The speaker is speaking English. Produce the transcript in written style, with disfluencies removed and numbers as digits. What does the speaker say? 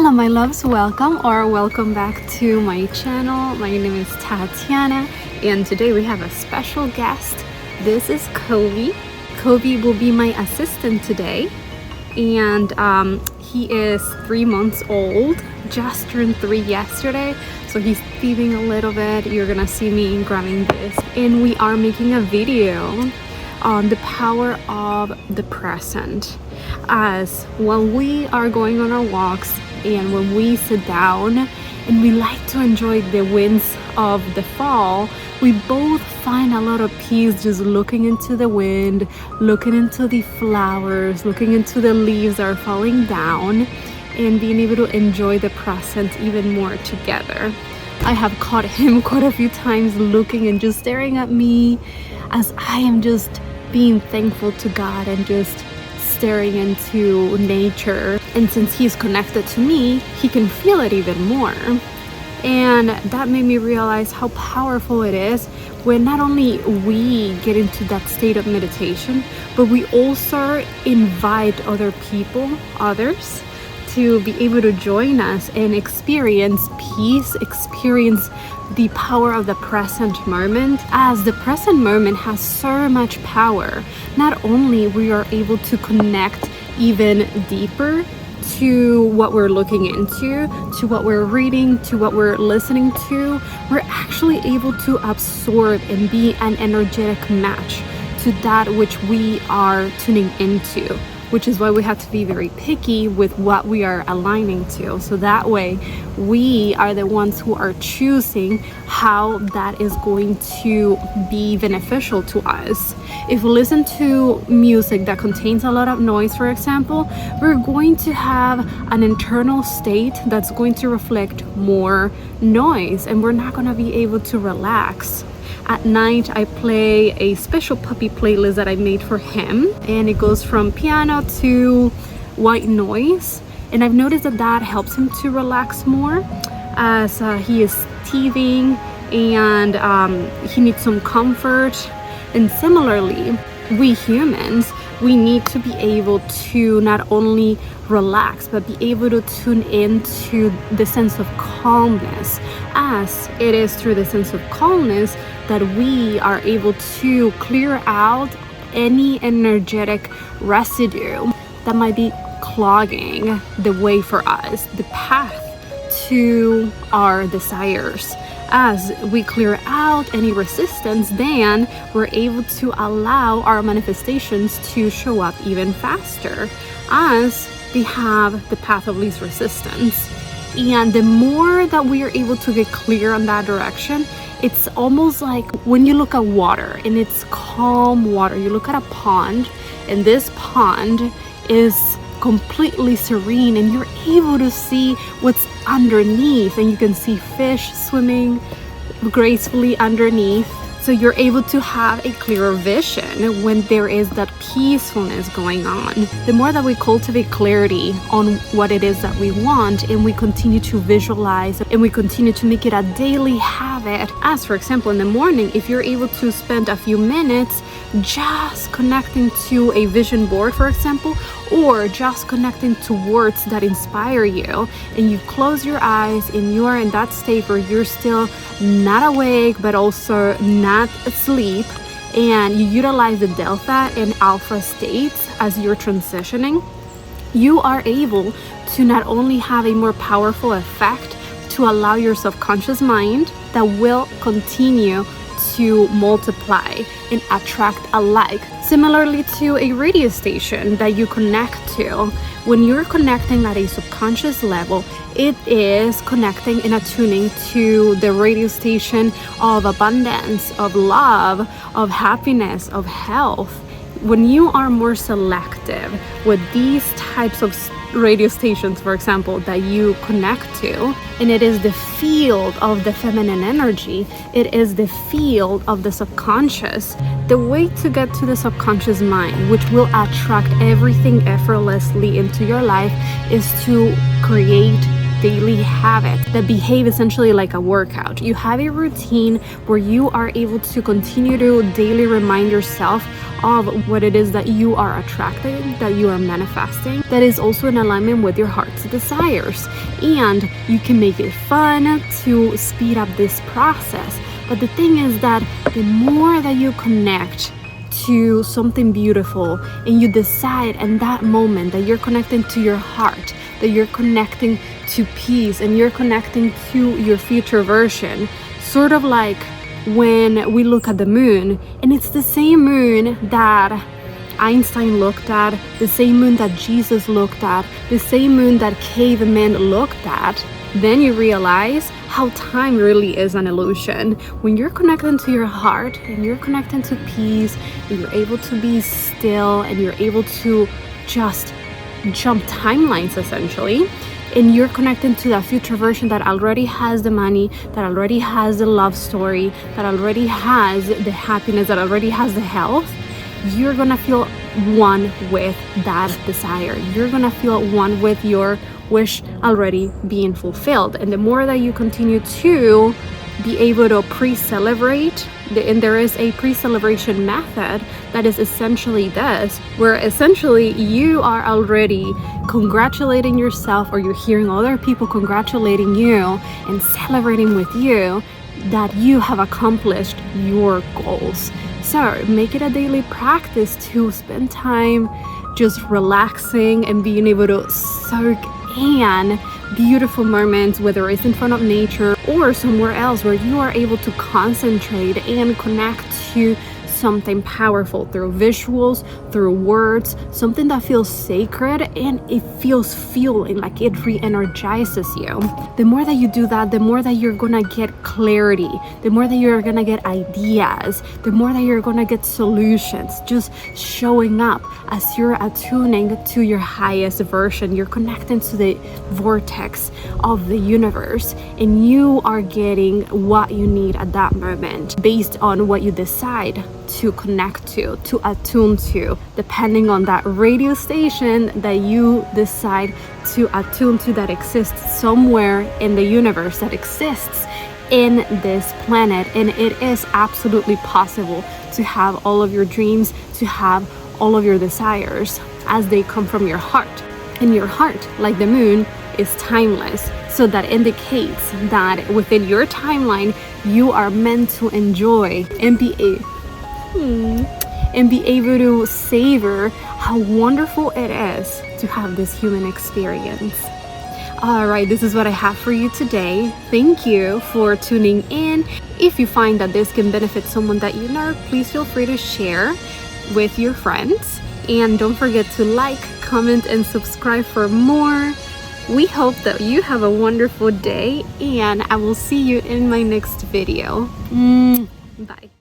Hello my loves, welcome back to my channel. My name is Tatiana and today we have a special guest. This is Kobe. Kobe will be my assistant today and he is 3 months old, just turned 3 yesterday, so he's thieving a little bit. You're gonna see me grabbing this and we are making a video on the power of the present. As when we are going on our walks and when we sit down and we like to enjoy the winds of the fall, we both find a lot of peace just looking into the wind, looking into the flowers, looking into the leaves that are falling down, and being able to enjoy the present even more together. I have caught him quite a few times looking and just staring at me as I am just being thankful to God and just staring into nature. And since he's connected to me, he can feel it even more. And that made me realize how powerful it is when not only we get into that state of meditation, but we also invite other people, others, to be able to join us and experience peace, experience the power of the present moment, as the present moment has so much power. Not only we are able to connect even deeper to what we're looking into, to what we're reading, to what we're listening to, we're actually able to absorb and be an energetic match to that which we are tuning into, which is why we have to be very picky with what we are aligning to. So that way we are the ones who are choosing how that is going to be beneficial to us. If we listen to music that contains a lot of noise, for example, we're going to have an internal state that's going to reflect more noise and we're not going to be able to relax. At night, I play a special puppy playlist that I made for him, and it goes from piano to white noise. And I've noticed that that helps him to relax more as he is teething and he needs some comfort. And similarly, we humans, we need to be able to not only relax but be able to tune into the sense of calmness, as it is through the sense of calmness that we are able to clear out any energetic residue that might be clogging the way for us, the path to our desires. As we clear out any resistance, then we're able to allow our manifestations to show up even faster, as they have the path of least resistance. And the more that we are able to get clear on that direction, it's almost like when you look at water and it's calm water. You look at a pond and this pond is completely serene and you're able to see what's underneath, and you can see fish swimming gracefully underneath. So you're able to have a clearer vision when there is that peacefulness going on. The more that we cultivate clarity on what it is that we want, and we continue to visualize and we continue to make it a daily habit, as for example in the morning, if you're able to spend a few minutes just connecting to a vision board, for example, or just connecting to words that inspire you, and you close your eyes and you are in that state where you're still not awake but also not asleep, and you utilize the delta and alpha states as you're transitioning, you are able to not only have a more powerful effect to allow your subconscious mind that will continue to multiply and attract alike. Similarly to a radio station that you connect to, when you're connecting at a subconscious level, it is connecting and attuning to the radio station of abundance, of love, of happiness, of health. When you are more selective with these types of radio stations, for example, that you connect to, and it is the field of the feminine energy, it is the field of the subconscious. The way to get to the subconscious mind, which will attract everything effortlessly into your life, is to create daily habit that behave essentially like a workout. You have a routine where you are able to continue to daily remind yourself of what it is that you are attracting, that you are manifesting, that is also in alignment with your heart's desires. And you can make it fun to speed up this process. But the thing is that the more that you connect to something beautiful and you decide in that moment that you're connecting to your heart, that you're connecting to peace and you're connecting to your future version, sort of like when we look at the moon, and it's the same moon that Einstein looked at, the same moon that Jesus looked at, the same moon that cavemen looked at, then you realize how time really is an illusion. When you're connecting to your heart and you're connecting to peace and you're able to be still and you're able to just jump timelines essentially, and you're connecting to that future version that already has the money, that already has the love story, that already has the happiness, that already has the health, you're gonna feel one with that desire. You're gonna feel one with your wish already being fulfilled. And the more that you continue to be able to pre-celebrate, and there is a pre-celebration method that is essentially this, where essentially you are already congratulating yourself, or you're hearing other people congratulating you and celebrating with you that you have accomplished your goals. So make it a daily practice to spend time just relaxing and being able to soak in beautiful moments, whether it's in front of nature or somewhere else where you are able to concentrate and connect to something powerful through visuals, through words, something that feels sacred and it feels fueling, like it re-energizes you. The more that you do that, the more that you're gonna get clarity, the more that you're gonna get ideas, the more that you're gonna get solutions just showing up as you're attuning to your highest version. You're connecting to the vortex of the universe and you are getting what you need at that moment based on what you decide to connect to attune to, depending on that radio station that you decide to attune to, that exists somewhere in the universe, that exists in this planet. And it is absolutely possible to have all of your dreams, to have all of your desires as they come from your heart. And your heart, like the moon, is timeless. So that indicates that within your timeline, you are meant to enjoy and be able to savor how wonderful it is to have this human experience. All right, this is what I have for you today. Thank you for tuning in. If you find that this can benefit someone that you know, please feel free to share with your friends. And don't forget to like, comment, and subscribe for more. We hope that you have a wonderful day, and I will see you in my next video. Bye.